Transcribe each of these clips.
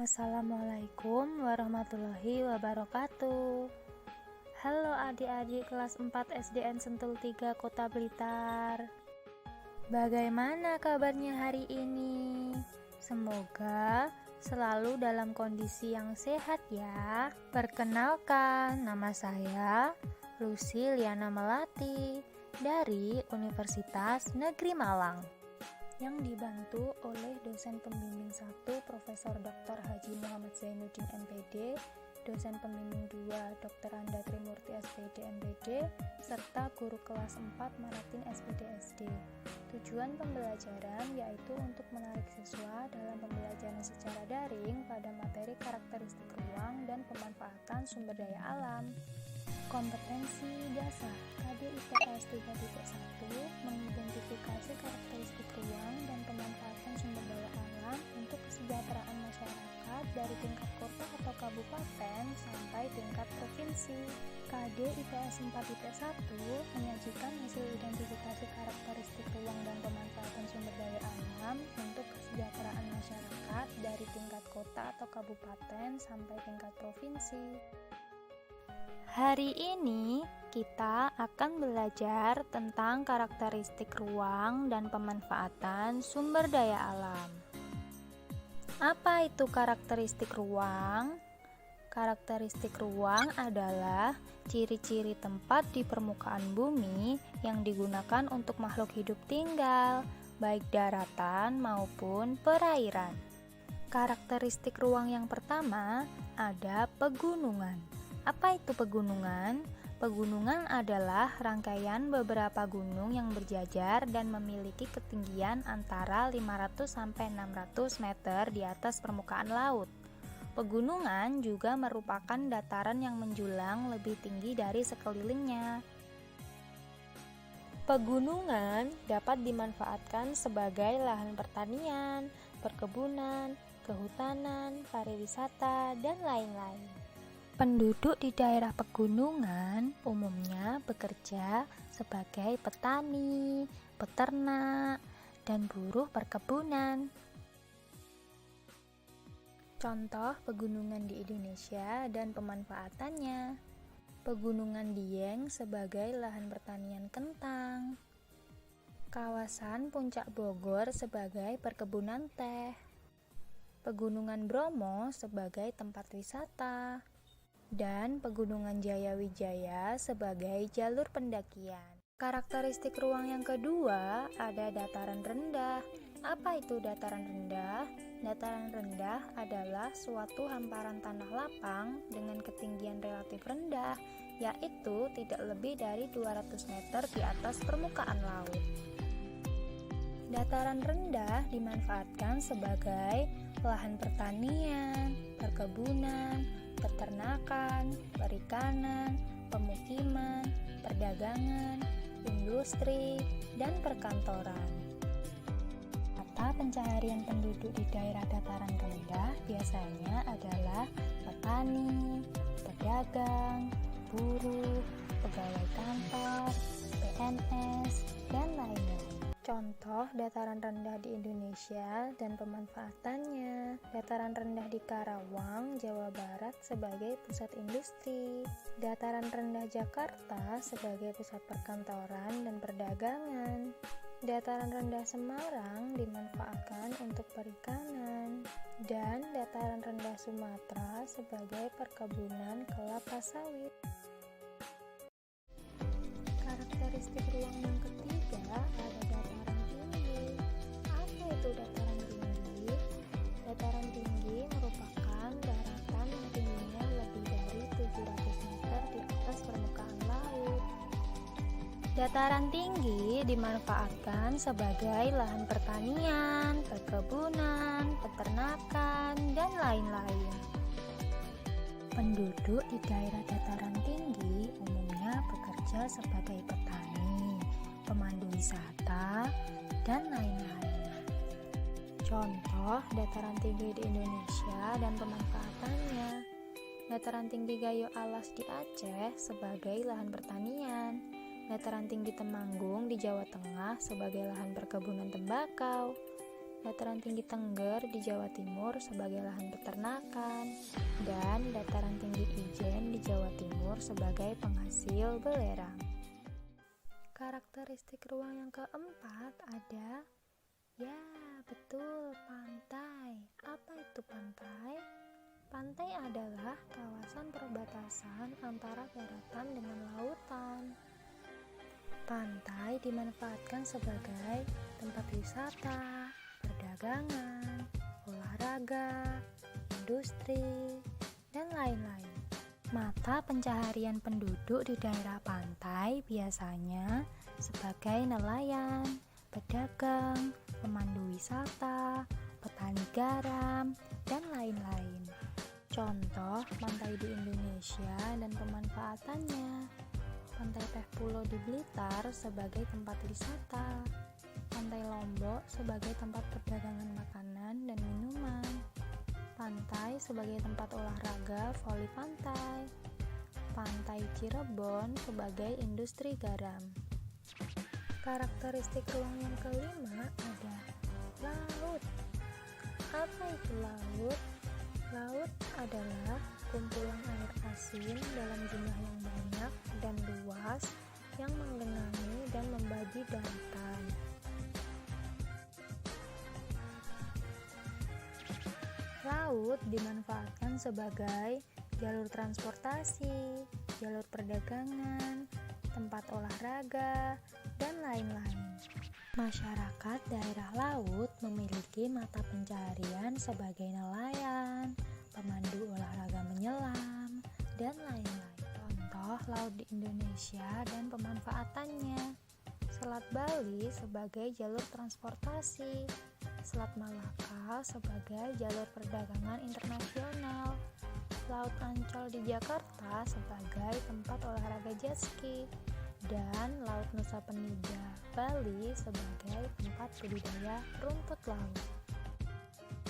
Assalamualaikum warahmatullahi wabarakatuh. Halo adik-adik kelas 4 SDN Sentul 3 Kota Blitar. Bagaimana kabarnya hari ini? Semoga selalu dalam kondisi yang sehat ya. Perkenalkan, nama saya Lucy Liana Melati dari Universitas Negeri Malang, yang dibantu oleh dosen pembimbing 1 Profesor Dr. Haji Muhammad Zainuddin MPD, dosen pembimbing 2 Dr. Anda Trimurti SPD MPD, serta guru kelas 4 Maratin SPD SD. Tujuan pembelajaran yaitu untuk menarik siswa dalam pembelajaran secara daring pada materi karakteristik ruang dan pemanfaatan sumber daya alam. Kompetensi dasar KD/IPS 3.1 mengidentifikasi karakteristik ruang dan pemanfaatan sumber daya alam untuk kesejahteraan masyarakat dari tingkat kota atau kabupaten sampai tingkat provinsi. KD/IPS 4.1 menyajikan hasil identifikasi karakteristik ruang dan pemanfaatan sumber daya alam untuk kesejahteraan masyarakat dari tingkat kota atau kabupaten sampai tingkat provinsi. Hari ini kita akan belajar tentang karakteristik ruang dan pemanfaatan sumber daya alam. Apa itu karakteristik ruang? Karakteristik ruang adalah ciri-ciri tempat di permukaan bumi yang digunakan untuk makhluk hidup tinggal, baik daratan maupun perairan. Karakteristik ruang yang pertama ada pegunungan. Apa itu pegunungan? Pegunungan adalah rangkaian beberapa gunung yang berjajar dan memiliki ketinggian antara 500 sampai 600 meter di atas permukaan laut. Pegunungan juga merupakan dataran yang menjulang lebih tinggi dari sekelilingnya. Pegunungan dapat dimanfaatkan sebagai lahan pertanian, perkebunan, kehutanan, pariwisata, dan lain-lain. Penduduk di daerah pegunungan umumnya bekerja sebagai petani, peternak, dan buruh perkebunan. Contoh pegunungan di Indonesia dan pemanfaatannya. Pegunungan Dieng sebagai lahan pertanian kentang. Kawasan Puncak Bogor sebagai perkebunan teh. Pegunungan Bromo sebagai tempat wisata. Dan Pegunungan Jayawijaya sebagai jalur pendakian. Karakteristik ruang yang kedua ada dataran rendah. Apa itu dataran rendah? Dataran rendah adalah suatu hamparan tanah lapang dengan ketinggian relatif rendah, yaitu tidak lebih dari 200 meter di atas permukaan laut. Dataran rendah dimanfaatkan sebagai lahan pertanian, perkebunan, peternakan, perikanan, pemukiman, perdagangan, industri, dan perkantoran. Mata pencaharian penduduk di daerah dataran rendah biasanya adalah petani, pedagang, buruh, pegawai kantor, PNS, dan lainnya. Contoh dataran rendah di Indonesia dan pemanfaatannya. Dataran rendah di Karawang, Jawa Barat sebagai pusat industri. Dataran rendah Jakarta sebagai pusat perkantoran dan perdagangan. Dataran rendah Semarang dimanfaatkan untuk perikanan. Dan dataran rendah Sumatera sebagai perkebunan kelapa sawit. Karakteristik ruang yang ketiga ada dataran tinggi. Apa itu dataran tinggi? Dataran tinggi merupakan daratan yang tingginya lebih dari 700 meter di atas permukaan laut. Dataran tinggi dimanfaatkan sebagai lahan pertanian, perkebunan, peternakan, dan lain-lain. Penduduk di daerah dataran tinggi umumnya bekerja sebagai petani, pemandu wisata, dan lain-lain. Contoh dataran tinggi di Indonesia dan pemanfaatannya. Dataran tinggi Gayo Alas di Aceh sebagai lahan pertanian. Dataran tinggi Temanggung di Jawa Tengah sebagai lahan perkebunan tembakau. dataran tinggi Tengger di Jawa Timur sebagai lahan peternakan, dan dataran tinggi Ijen di Jawa Timur sebagai penghasil belerang. Karakteristik ruang yang keempat ada, ya betul, pantai. Apa itu pantai? Pantai adalah kawasan perbatasan antara daratan dengan lautan. Pantai dimanfaatkan sebagai tempat wisata, perdagangan, olahraga, industri, dan lain-lain. Mata pencaharian penduduk di daerah pantai biasanya sebagai nelayan, pedagang, pemandu wisata, petani garam, dan lain-lain. Contoh pantai di Indonesia dan pemanfaatannya: Pantai Teh Pulo di Blitar sebagai tempat wisata, Pantai Lombok sebagai tempat perdagangan makanan dan minuman, pantai sebagai tempat olahraga voli pantai, Pantai Cirebon sebagai industri garam. Karakteristik ruang yang kelima ada laut. Apa itu laut? Laut adalah kumpulan air asin dalam jumlah yang banyak dan luas yang menggenangi dan membagi daratan. Laut dimanfaatkan sebagai jalur transportasi, jalur perdagangan, tempat olahraga, dan lain-lain. Masyarakat daerah laut memiliki mata pencaharian sebagai nelayan, pemandu olahraga menyelam, dan lain-lain. Contoh laut di Indonesia dan pemanfaatannya: Selat Bali sebagai jalur transportasi, Selat Malaka sebagai jalur perdagangan internasional, Laut Ancol di Jakarta sebagai tempat olahraga jet ski, dan Laut Nusa Penida Bali sebagai tempat budidaya rumput laut.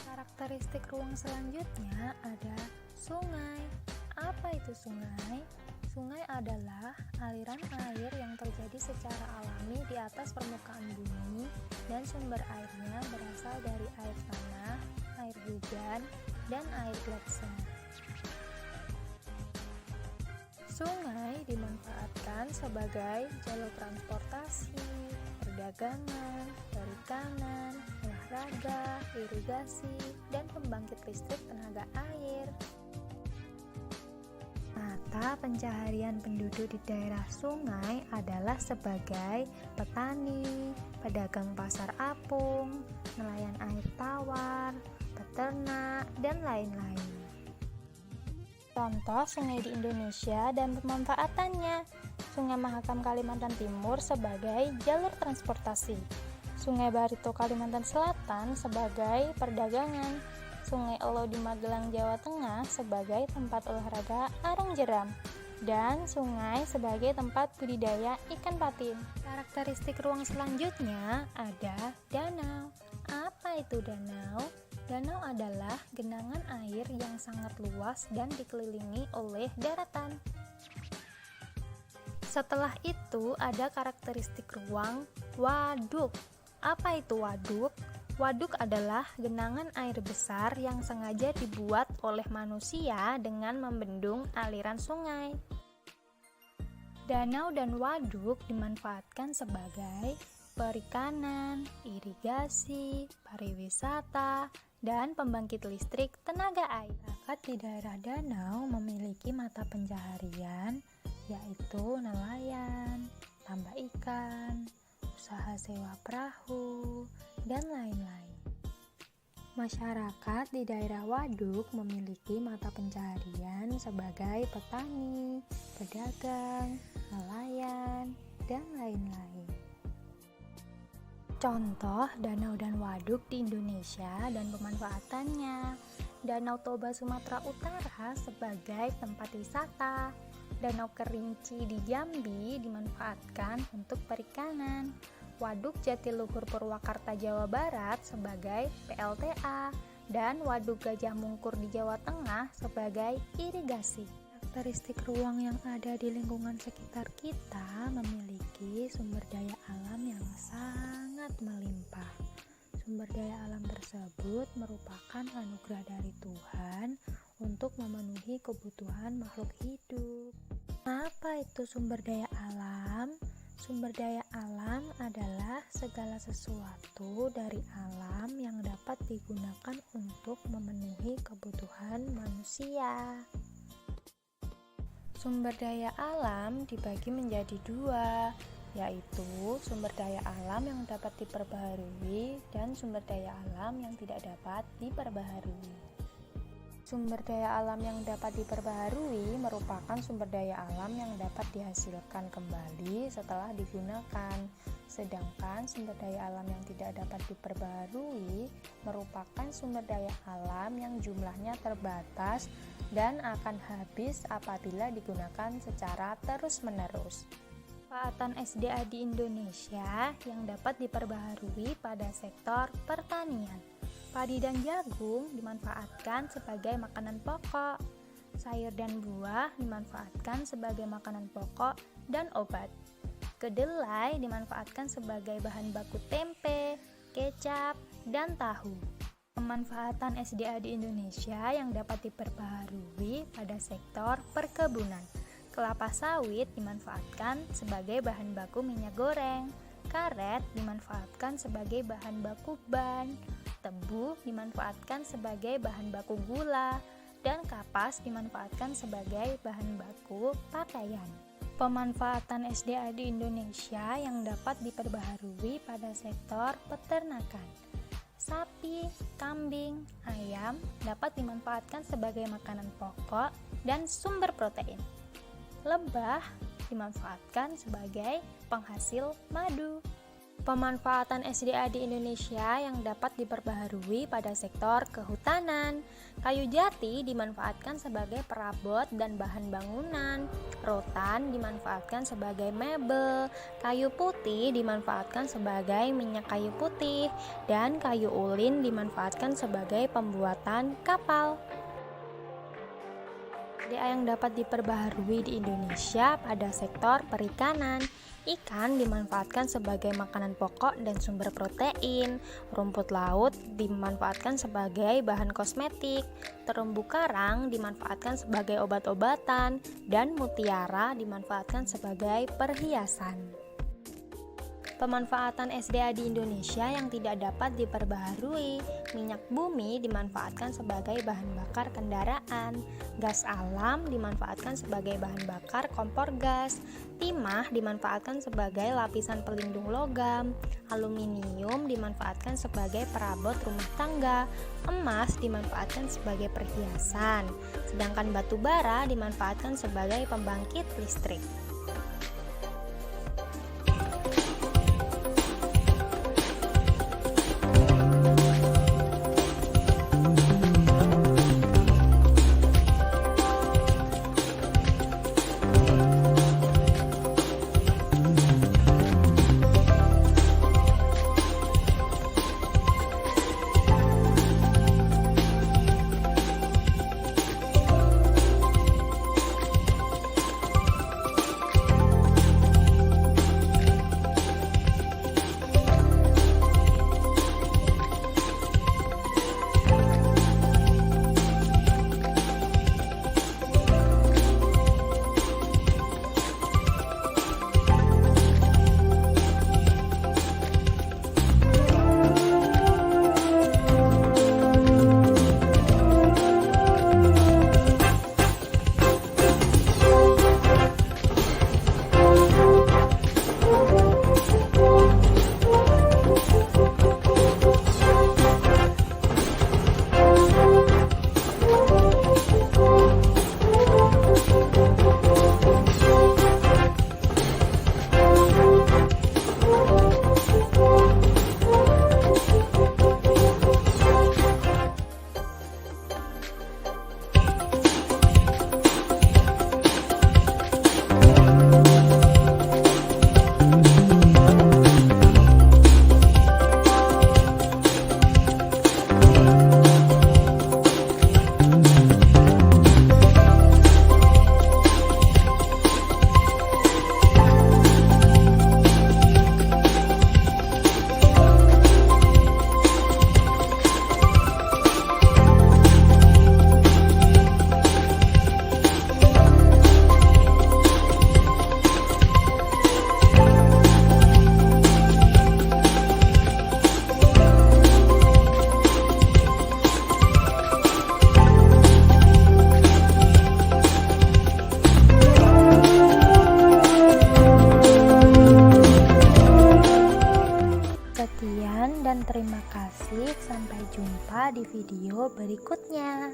Karakteristik ruang selanjutnya ada sungai. Apa itu sungai? Sungai adalah aliran air yang terjadi secara alami di atas permukaan bumi dan sumber airnya berasal dari air tanah, air hujan, dan air gletser. Sungai dimanfaatkan sebagai jalur transportasi, perdagangan, perikanan, olahraga, irigasi, dan pembangkit listrik tenaga air. Mata pencaharian penduduk di daerah sungai adalah sebagai petani, pedagang pasar apung, nelayan air tawar, peternak, dan lain-lain. Contoh sungai di Indonesia dan pemanfaatannya: Sungai Mahakam Kalimantan Timur sebagai jalur transportasi, Sungai Barito Kalimantan Selatan sebagai perdagangan, Sungai Elo di Magelang Jawa Tengah sebagai tempat olahraga arung jeram, dan sungai sebagai tempat budidaya ikan patin. Karakteristik ruang selanjutnya ada danau. Apa itu danau? Danau adalah genangan air yang sangat luas dan dikelilingi oleh daratan. Setelah itu ada karakteristik ruang waduk. Apa itu waduk? Waduk adalah genangan air besar yang sengaja dibuat oleh manusia dengan membendung aliran sungai. Danau dan waduk dimanfaatkan sebagai perikanan, irigasi, pariwisata, dan pembangkit listrik tenaga air. Masyarakat di daerah danau memiliki mata pencaharian, yaitu nelayan, tambak ikan, usaha sewa perahu, dan lain-lain. Masyarakat di daerah waduk memiliki mata pencaharian sebagai petani, pedagang, nelayan, dan lain-lain. Contoh danau dan waduk di Indonesia dan pemanfaatannya: Danau Toba Sumatera Utara sebagai tempat wisata, Danau Kerinci di Jambi dimanfaatkan untuk perikanan, Waduk Jatiluhur Purwakarta Jawa Barat sebagai PLTA, dan Waduk Gajah Mungkur di Jawa Tengah sebagai irigasi. Karakteristik ruang yang ada di lingkungan sekitar kita memiliki sumber daya alam yang sangat melimpah. sumber daya alam tersebut merupakan anugerah dari Tuhan untuk memenuhi kebutuhan makhluk hidup. Apa itu sumber daya alam? Sumber daya alam adalah segala sesuatu dari alam yang dapat digunakan untuk memenuhi kebutuhan manusia. Sumber daya alam dibagi menjadi dua, yaitu sumber daya alam yang dapat diperbaharui dan sumber daya alam yang tidak dapat diperbaharui. Sumber daya alam yang dapat diperbaharui merupakan sumber daya alam yang dapat dihasilkan kembali setelah digunakan, sedangkan sumber daya alam yang tidak dapat diperbaharui merupakan sumber daya alam yang jumlahnya terbatas dan akan habis apabila digunakan secara terus-menerus. Manfaatan SDA di Indonesia yang dapat diperbaharui pada sektor pertanian. Padi dan jagung dimanfaatkan sebagai makanan pokok. Sayur dan buah dimanfaatkan sebagai makanan pokok dan obat. Kedelai dimanfaatkan sebagai bahan baku tempe, kecap, dan tahu. Pemanfaatan SDA di Indonesia yang dapat diperbaharui pada sektor perkebunan. Kelapa sawit dimanfaatkan sebagai bahan baku minyak goreng. Karet dimanfaatkan sebagai bahan baku ban. Tebu dimanfaatkan sebagai bahan baku gula, dan kapas dimanfaatkan sebagai bahan baku pakaian. Pemanfaatan SDA di Indonesia yang dapat diperbaharui pada sektor peternakan. Sapi, kambing, ayam dapat dimanfaatkan sebagai makanan pokok dan sumber protein. Lebah dimanfaatkan sebagai penghasil madu. Pemanfaatan SDA di Indonesia yang dapat diperbaharui pada sektor kehutanan. Kayu jati dimanfaatkan sebagai perabot dan bahan bangunan. Rotan dimanfaatkan sebagai mebel. Kayu putih dimanfaatkan sebagai minyak kayu putih. Dan kayu ulin dimanfaatkan sebagai pembuatan kapal. SDA yang dapat diperbaharui di Indonesia pada sektor perikanan. Ikan dimanfaatkan sebagai makanan pokok dan sumber protein. Rumput laut dimanfaatkan sebagai bahan kosmetik. Terumbu karang dimanfaatkan sebagai obat-obatan. Dan mutiara dimanfaatkan sebagai perhiasan. Pemanfaatan SDA di Indonesia yang tidak dapat diperbaharui. Minyak bumi dimanfaatkan sebagai bahan bakar kendaraan. Gas alam dimanfaatkan sebagai bahan bakar kompor gas. Timah dimanfaatkan sebagai lapisan pelindung logam. Aluminium dimanfaatkan sebagai perabot rumah tangga. Emas dimanfaatkan sebagai perhiasan. Sedangkan batu bara dimanfaatkan sebagai pembangkit listrik. dan terima kasih. Sampai jumpa di video berikutnya.